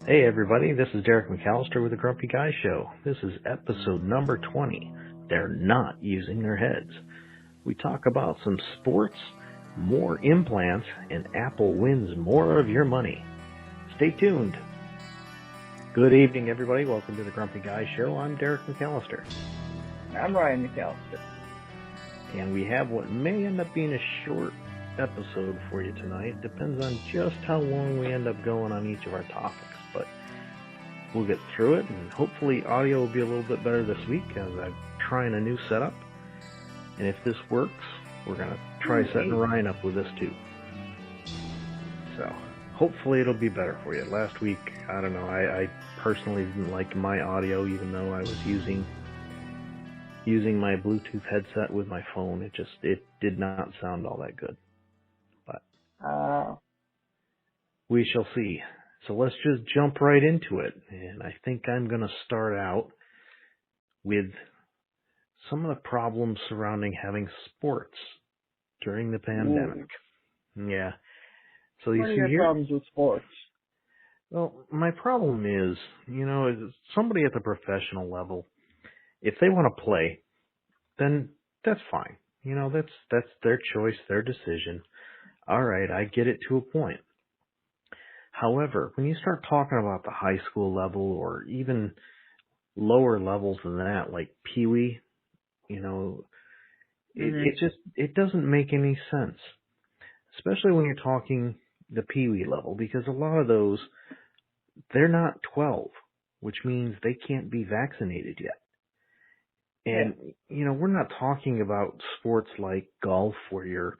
Hey everybody, this is Derek McAllister with the Grumpy Guy Show. This is episode number 20. They're not using their heads. We talk about some sports, more implants, and Apple wins more of your money. Stay tuned. Good evening everybody, welcome to the Grumpy Guy Show. I'm Derek McAllister. I'm Ryan McAllister. And we have what may end up being a short episode for you tonight. Depends on just how long we end up going on each of our topics. But we'll get through it, and hopefully audio will be a little bit better this week as I'm trying a new setup. And if this works, we're going to try setting Ryan up with this too. So hopefully it'll be better for you. Last week, I don't know, I personally didn't like my audio, even though I was using my Bluetooth headset with my phone. It did not sound all that good. But we shall see. So let's just jump right into it. And I think I'm going to start out with some of the problems surrounding having sports during the pandemic. Ooh. Yeah. So what are your problems with sports? Well, my problem is, somebody at the professional level, if they want to play, then that's fine. That's their choice, their decision. All right, I get it to a point. However, when you start talking about the high school level or even lower levels than that, like Pee-wee, it doesn't make any sense. Especially when you're talking the Pee-wee level, because a lot of those, they're not 12, which means they can't be vaccinated yet. And, we're not talking about sports like golf where you're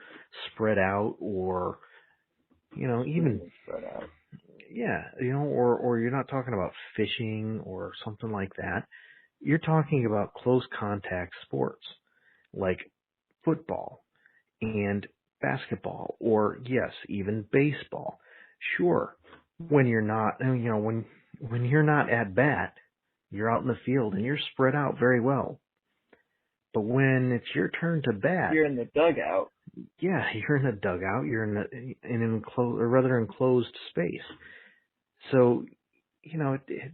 spread out or, even spread out. Yeah, or you're not talking about fishing or something like that. You're talking about close contact sports like football and basketball or, yes, even baseball. Sure, when you're not, when you're not at bat, you're out in the field and you're spread out very well. But when it's your turn to bat, you're in the dugout. Yeah, you're in a dugout. You're in an enclosed, or rather enclosed space. So, it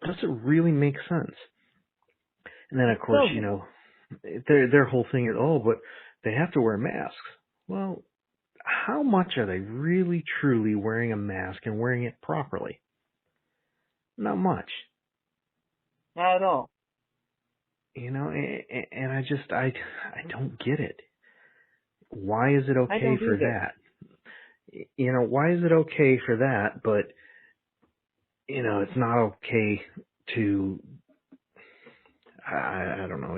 doesn't really make sense. And then, of course, their whole thing is, but they have to wear masks. Well, how much are they really, truly wearing a mask and wearing it properly? Not much. Not at all. And I don't get it. Why is it okay for that? Why is it okay for that, but it's not okay to, I don't know,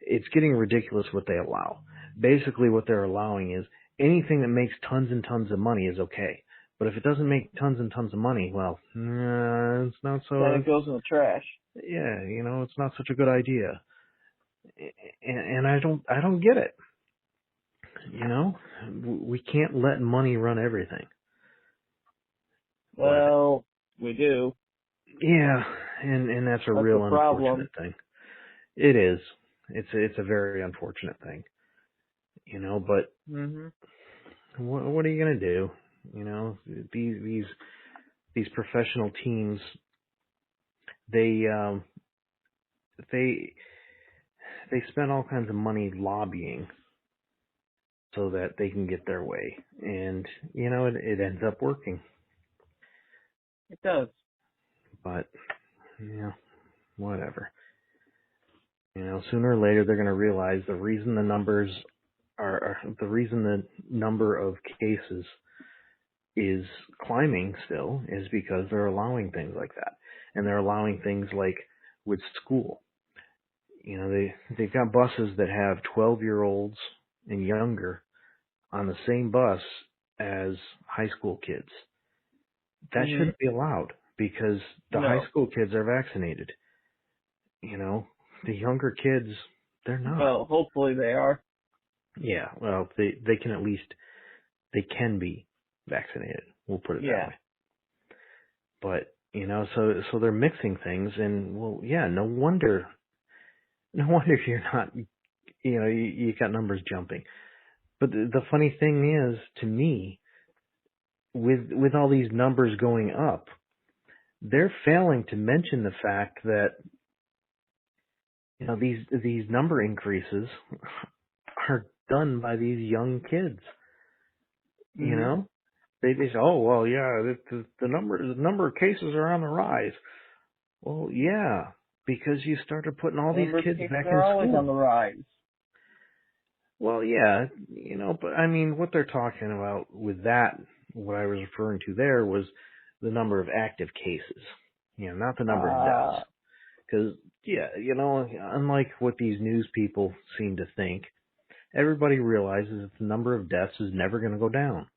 it's getting ridiculous what they allow. Basically what they're allowing is anything that makes tons and tons of money is okay. But if it doesn't make tons and tons of money, well, it's not so... Then it goes in the trash. Yeah, it's not such a good idea. And I don't get it. We can't let money run everything. Well, we do. Yeah, and that's a real unfortunate thing. It is. It's a very unfortunate thing. But what are you gonna do? These professional teams, they spend all kinds of money lobbying so that they can get their way, and it ends up working. It does. But whatever. Sooner or later they're going to realize the reason the numbers the reason the number of cases is climbing still is because they're allowing things like that. And they're allowing things like with school. They've got buses that have 12-year-olds and younger on the same bus as high school kids. That shouldn't be allowed because the high school kids are vaccinated. The younger kids, they're not. Well, hopefully they are. Yeah, well, they can at least, they can be vaccinated. We'll put it that way. But, so they're mixing things and, well, yeah, no wonder you're not, you got numbers jumping. But the funny thing is, to me, with all these numbers going up, they're failing to mention the fact that, these number increases are done by these young kids. Mm-hmm. They say, oh, well, yeah, the number of cases are on the rise. Well, yeah, because you started putting all these kids back in are always school. on the rise. Well, yeah, but I mean, what they're talking about with that, what I was referring to there was the number of active cases, not the number of deaths. Because, yeah, unlike what these news people seem to think, everybody realizes that the number of deaths is never going to go down.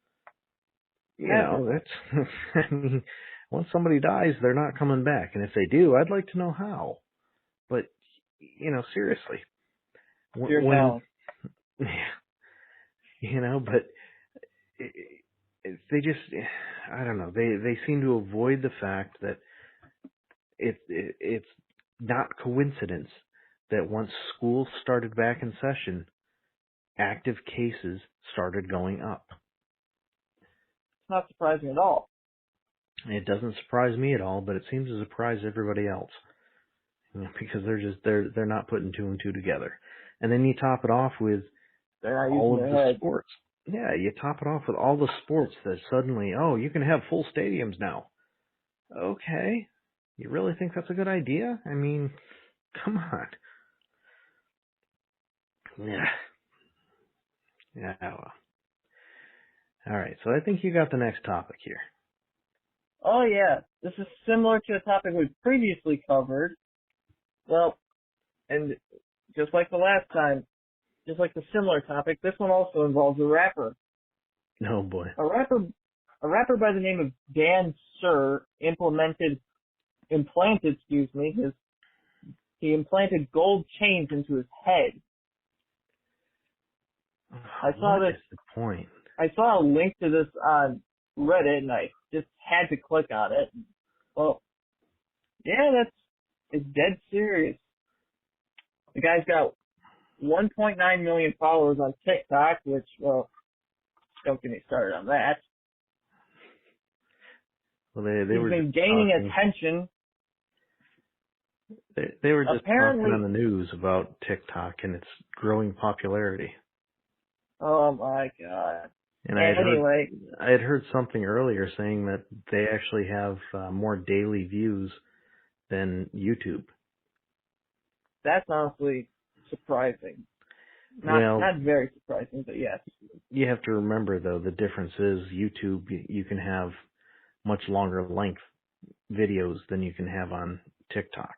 That's, I mean, once somebody dies, they're not coming back. And if they do, I'd like to know how. But, seriously. But they just, I don't know, they seem to avoid the fact that it's not coincidence that once schools started back in session, active cases started going up. It's not surprising at all. It doesn't surprise me at all, but it seems to surprise everybody else. Because they're not putting two and two together. And then you top it off with all of the sports. Yeah, you top it off with all the sports that suddenly, you can have full stadiums now. Okay. You really think that's a good idea? I mean, come on. Yeah. Yeah, well. All right, so I think you got the next topic here. Oh, yeah. This is similar to a topic we've previously covered. Well, and just like the last time, just like the similar topic, this one also involves a rapper. Oh, boy. A rapper by the name of Dan Sur he implanted gold chains into his head. What is the point? I saw a link to this on Reddit, and I just had to click on it. Well, yeah, it's dead serious. The guy's got 1.9 million followers on TikTok, which, well, don't get me started on that. Well, He's been gaining attention. They were just talking on the news about TikTok and its growing popularity. Oh my God. And I had heard something earlier saying that they actually have more daily views than YouTube. That's honestly surprising. Not very surprising, but yes. You have to remember, though, the difference is YouTube, you can have much longer length videos than you can have on TikTok.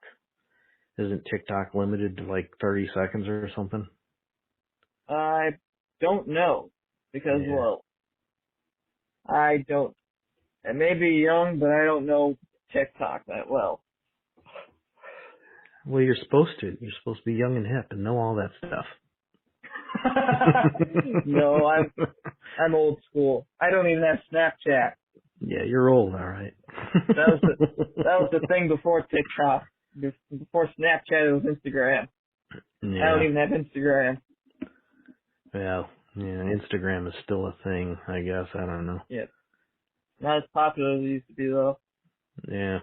Isn't TikTok limited to like 30 seconds or something? I don't know. Because, well, I may be young, but I don't know TikTok that well. Well, you're supposed to. You're supposed to be young and hip and know all that stuff. No, I'm old school. I don't even have Snapchat. Yeah, you're old, all right. That was the thing before TikTok. Before Snapchat, it was Instagram. Yeah. I don't even have Instagram. Well, yeah, Instagram is still a thing, I guess. I don't know. Yeah. Not as popular as it used to be, though. Yeah.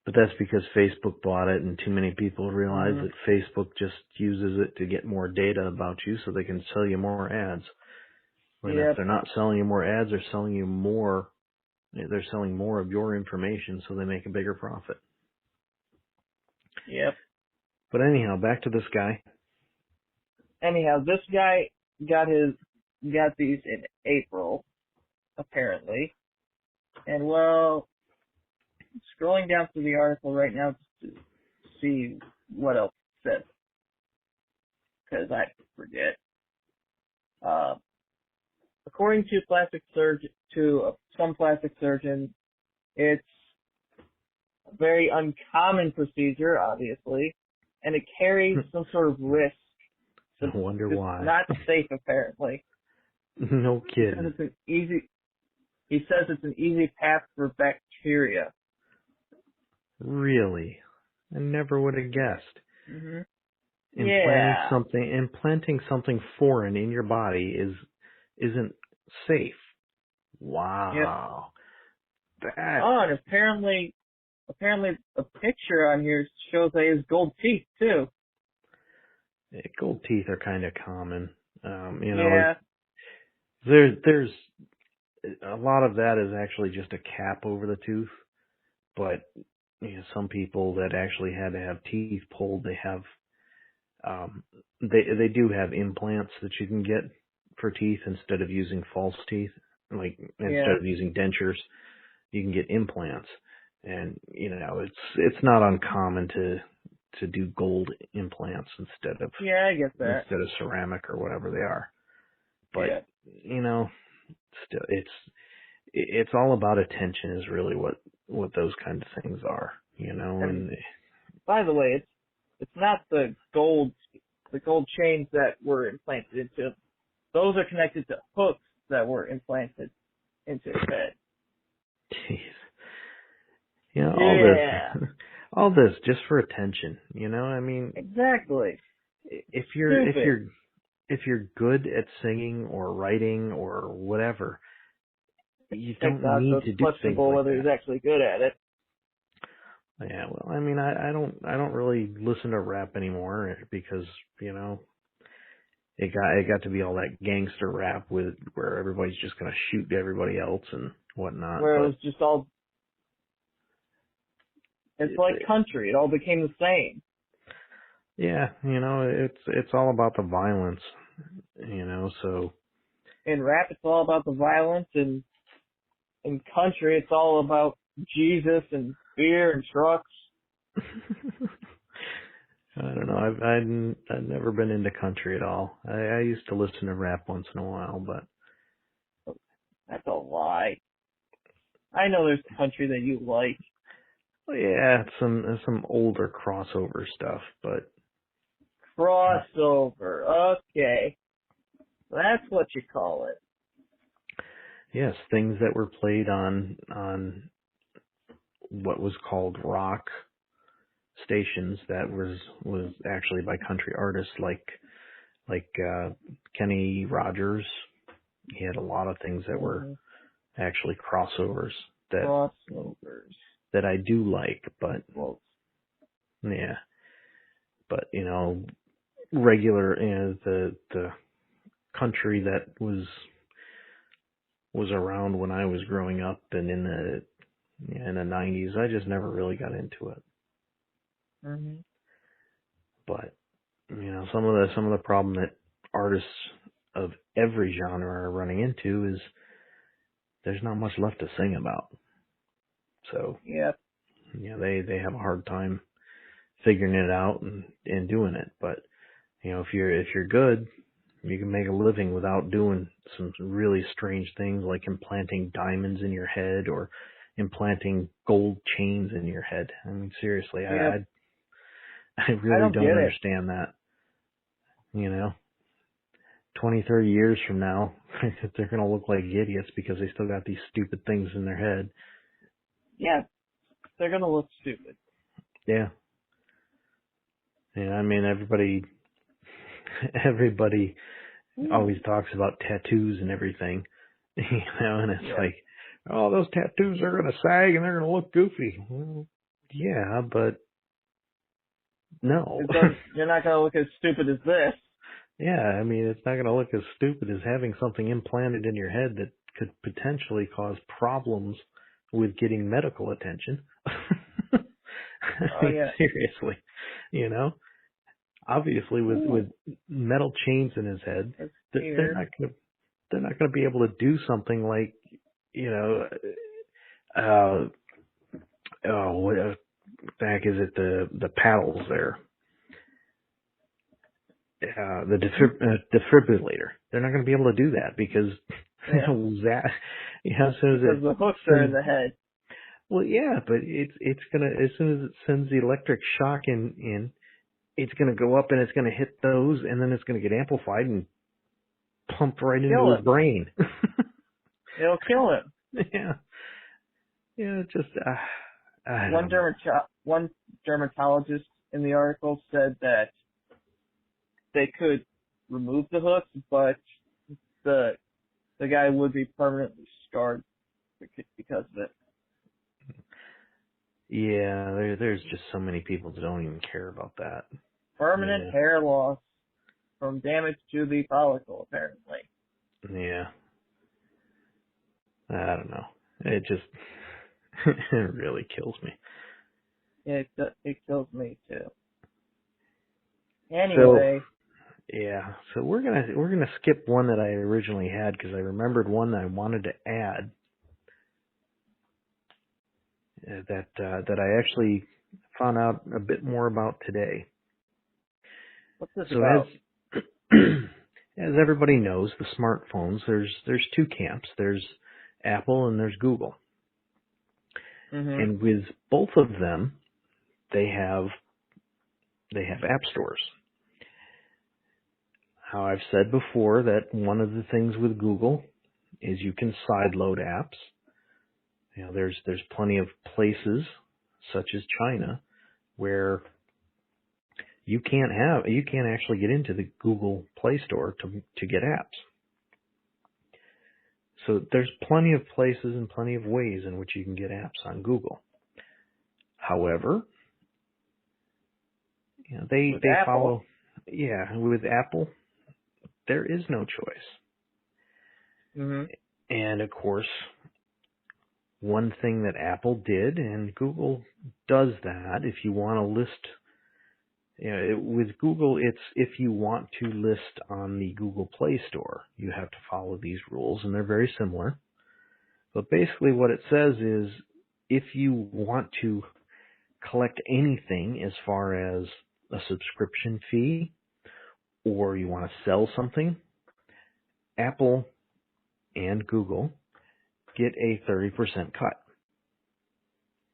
But that's because Facebook bought it, and too many people realize that Facebook just uses it to get more data about you so they can sell you more ads. When if they're not selling you more ads, they're selling you more. They're selling more of your information, so they make a bigger profit. Yep. But anyhow, back to this guy. Anyhow, this guy got these in April, apparently. And, well, scrolling down through the article right now just to see what else it says, because I forget. According to some plastic surgeons, it's a very uncommon procedure, obviously, and it carries some sort of risk. I wonder why. Not safe, apparently. No kidding. He says it's an easy path for bacteria. Really? I never would have guessed. Mm-hmm. Implanting something foreign in your body isn't safe. Wow. That Oh, and apparently a picture on here shows that he has gold teeth too. gold teeth are kind of common. Yeah. There's a lot of that is actually just a cap over the tooth, but some people that actually had to have teeth pulled, they have they do have implants that you can get for teeth instead of using false teeth. Like instead of using dentures, you can get implants, and it's not uncommon to do gold implants instead of I get that. instead of ceramic or whatever they are. But still, it's all about attention is really what those kind of things are, and by the way, it's not the gold chains that were implanted into him. Those are connected to hooks that were implanted into his head. Jeez. All this just for attention, Exactly. If you're good at singing or writing or whatever, you don't need to do things like whether that. he's actually good at it. Yeah, well, I don't really listen to rap anymore because it got to be all that gangster rap where everybody's just gonna shoot everybody else and whatnot. Where it was just all. It's like country. It all became the same. Yeah, it's all about the violence, so. In rap, it's all about the violence, and in country, it's all about Jesus and beer and trucks. I don't know. I've never been into country at all. I used to listen to rap once in a while, but. That's a lie. I know there's country that you like. Yeah, some older crossover stuff, but. Crossover. Okay. That's what you call it. Yes, things that were played on what was called rock stations that was actually by country artists like Kenny Rogers. He had a lot of things that were actually crossovers that I do like, but yeah, but regular the country that was around when I was growing up and in the 90s, I just never really got into it. But some of the problem that artists of every genre are running into is there's not much left to sing about. So they have a hard time figuring it out and doing it. But if you're good, you can make a living without doing some really strange things like implanting diamonds in your head or implanting gold chains in your head. I mean, seriously, I really don't understand that. 20, 30 years from now, they're going to look like idiots because they still got these stupid things in their head. Yeah, they're going to look stupid. Yeah. Yeah, I mean, everybody always talks about tattoos and everything, and it's like, oh, those tattoos are going to sag and they're going to look goofy. Well, yeah, but no. You're not going to look as stupid as this. Yeah, I mean, it's not going to look as stupid as having something implanted in your head that could potentially cause problems with getting medical attention. Seriously, obviously with metal chains in his head, they're not going to be able to do something like, what the heck is it? The paddles there. The defibrillator. They're not going to be able to do that because because the hooks are in the head. Well, yeah, but it's gonna, as soon as it sends the electric shock in, it's gonna go up and it's gonna hit those, and then it's gonna get amplified and pumped right into his brain. It'll kill him. Yeah. Just one dermatologist in the article said that they could remove the hooks, but the guy would be permanently scarred because of it. Yeah, there's just so many people that don't even care about that. Permanent Yeah, hair loss from damage to the follicle, apparently. yeah. I don't know. It just it really kills me. It kills me too. So Anyway, yeah, so we're gonna skip one that I originally had because I remembered one that I wanted to add that I actually found out a bit more about today. what's this So about? as everybody knows, the smartphones there's two camps. There's Apple and there's Google. Mhm. And with both of them, they have app stores. How I've said before that one of the things with Google is you can sideload apps. You know, there's plenty of places such as China where you can't actually get into the Google Play Store to get apps. So there's plenty of places and plenty of ways in which you can get apps on Google. However, you know, they With they Apple. follow, yeah, with Apple there is no choice. Mhm. And of course, one thing that Apple did, and Google does that, if you want to list, you know, with Google, it's if you want to list on the Google Play Store, you have to follow these rules, and they're very similar. But basically what it says is if you want to collect anything as far as a subscription fee or you want to sell something, Apple and Google get a 30% cut.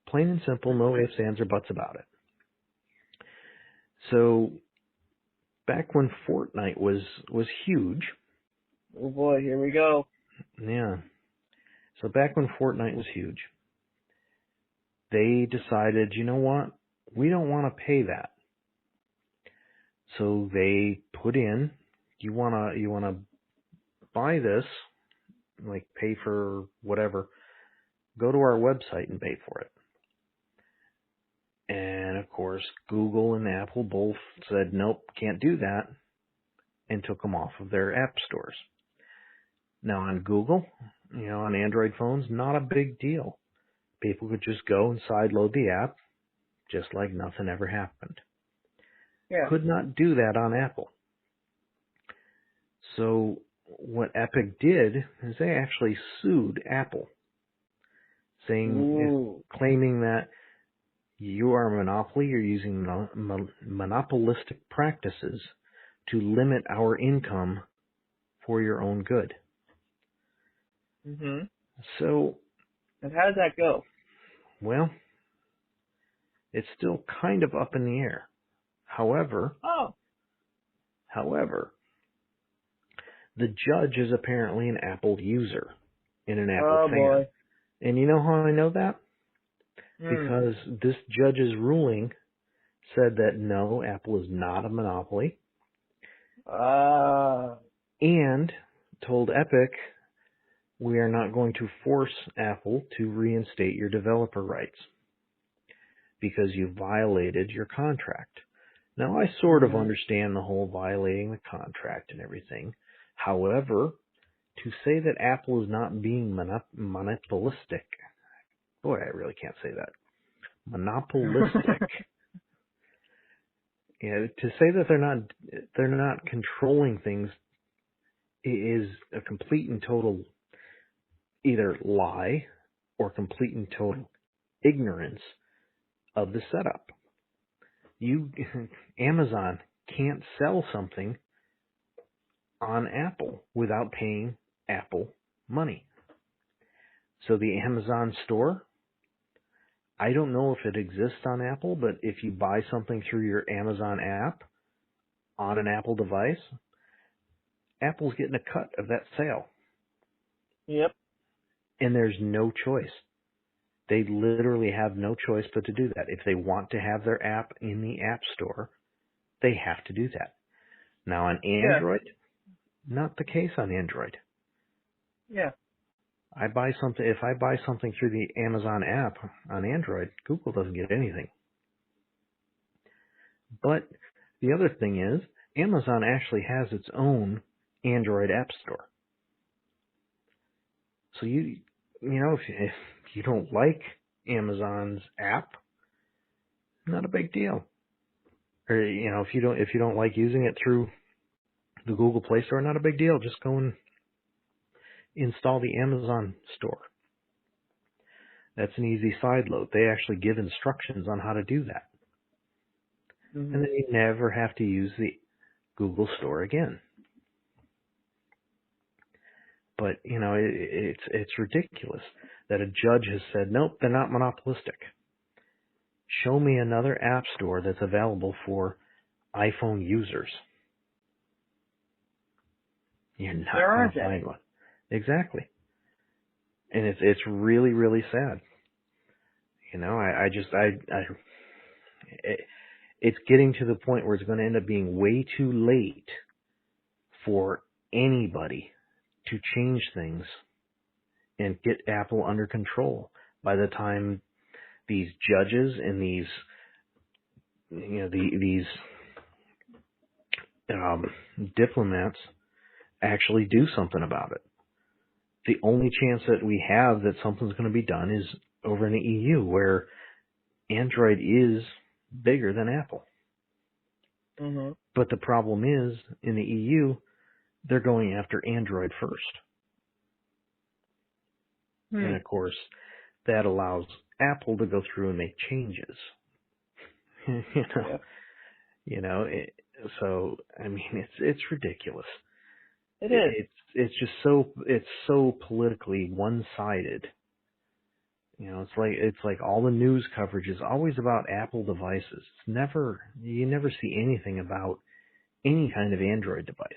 Plain and simple, no ifs, ands, or buts about it. So back when Fortnite was huge, Oh boy, here we go. yeah. So back when Fortnite was huge, they decided, you know what? We don't want to pay that. So they put in, you wanna buy this, like pay for whatever, go to our website and pay for it. And of course, Google and Apple both said, nope, can't do that, and took them off of their app stores. Now on Google, you know, on Android phones, not a big deal. People could just go and sideload the app, just like nothing ever happened. Yeah. Could not do that on Apple. So what Epic did is they actually sued Apple, Ooh. claiming that you are a monopoly, you're using monopolistic practices to limit our income for your own good. Mhm. So, And how did that go? well, it's still kind of up in the air. However, Oh. the judge is apparently an Apple user and an Apple Oh fan. boy. And you know how I know that? Hmm. Because this judge's ruling said that no, Apple is not a monopoly, Ah. and told Epic, we are not going to force Apple to reinstate your developer rights because you violated your contract. Now, I sort of Mhm. understand the whole violating the contract and everything. However, to say that Apple is not being monopolistic, boy, I really can't say that. Monopolistic. You know, to say that they're not controlling things is a complete and total either lie or complete and total ignorance of the setup. Amazon can't sell something on Apple without paying Apple money. So the Amazon store, I don't know if it exists on Apple, but if you buy something through your Amazon app on an Apple device, Apple's getting a cut of that sale. Yep. And there's no choice. They literally have no choice but to do that. If they want to have their app in the App Store, they have to do that. Now on Yeah. Android, not the case on Android. Yeah. If I buy something through the Amazon app on Android, Google doesn't get anything. But the other thing is, Amazon actually has its own Android app store. So you know, if you don't like Amazon's app, not a big deal. Or, you know, if you don't like using it through the Google Play Store, not a big deal. Just go and install the Amazon store. That's an easy side load. They actually give instructions on how to do that. Mm-hmm. And then you never have to use the Google Store again. But, you know, it's ridiculous that a judge has said, nope, they're not monopolistic. Show me another app store that's available for iPhone users. You're not going to find one. Exactly. And it's really, really sad. You know, it's getting to the point where it's going to end up being way too late for anybody to change things and get Apple under control by the time these judges and these, you know, these diplomats actually do something about it. The only chance that we have that something's going to be done is over in the EU, where Android is bigger than Apple. Mm-hmm. But the problem is, in the EU, they're going after Android first. And of course, that allows Apple to go through and make changes. So I mean, it's ridiculous. It is. It's just so politically one-sided. You know, it's like all the news coverage is always about Apple devices. You never see anything about any kind of Android device.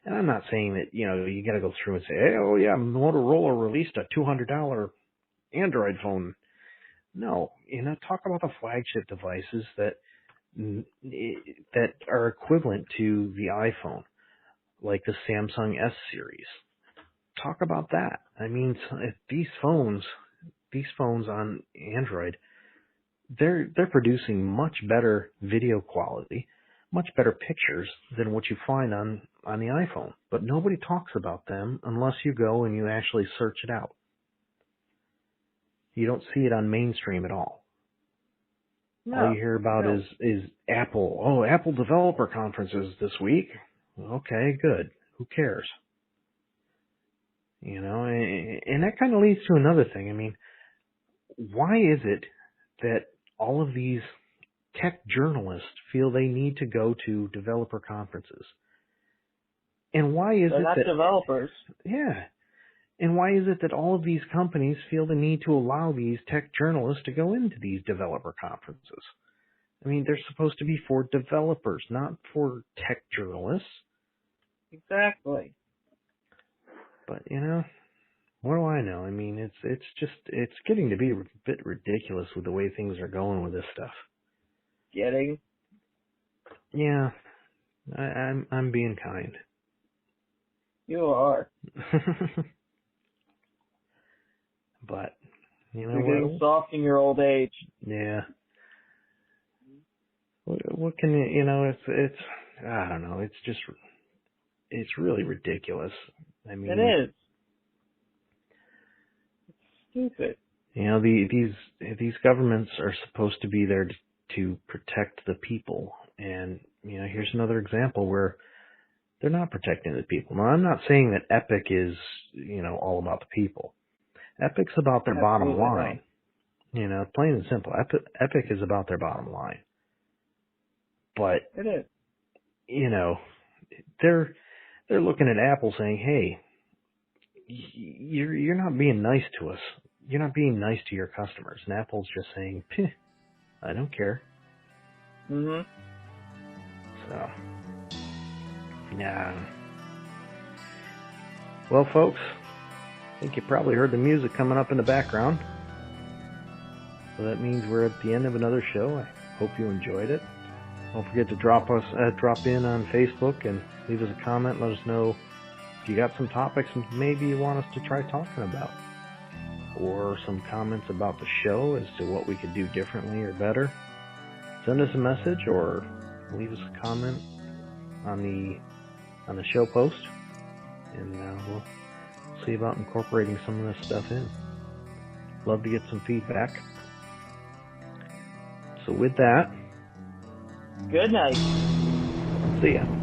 And I'm not saying that, you know, you got to go through and say, hey, oh yeah, Motorola released a $200 Android phone. No, you know, talk about the flagship devices that are equivalent to the iPhone, like the Samsung S series. Talk about that. I mean, these phones on Android, they're producing much better video quality, much better pictures than what you find on the iPhone. But nobody talks about them unless you go and you actually search it out. You don't see it on mainstream at all. No, all you hear about is Apple. Oh, Apple developer conferences this week. Okay, good. Who cares? You know, and that kind of leads to another thing. I mean, why is it that all of these tech journalists feel they need to go to developer conferences? And why is They're it not that developers? Yeah. And why is it that all of these companies feel the need to allow these tech journalists to go into these developer conferences? I mean, they're supposed to be for developers, not for tech journalists. Exactly. But, you know, what do I know? I mean, it's getting to be a bit ridiculous with the way things are going with this stuff. Getting? Yeah. I'm being kind. You are. But, you know, you're getting soft in your old age. Yeah. What can you know? It's I don't know. It's really ridiculous. I mean, it is. It's stupid. You know, these governments are supposed to be there to protect the people, and you know, here's another example where they're not protecting the people. Now, I'm not saying that Epic is, you know, all about the people. Epic's about their bottom line. Right. You know, plain and simple. Epic is about their bottom line. But it is. You know, they're looking at Apple saying, "Hey, you're not being nice to us. You're not being nice to your customers." And Apple's just saying, "I don't care." Mhm. So, yeah. Well, folks, I think you probably heard the music coming up in the background. So that means we're at the end of another show. I hope you enjoyed it. Don't forget to drop in on Facebook and leave us a comment. Let us know if you got some topics maybe you want us to try talking about. or some comments about the show as to what we could do differently or better, send us a message or leave us a comment on the show post, and we'll see about incorporating some of this stuff in. Love to get some feedback. So with that, good night. see ya.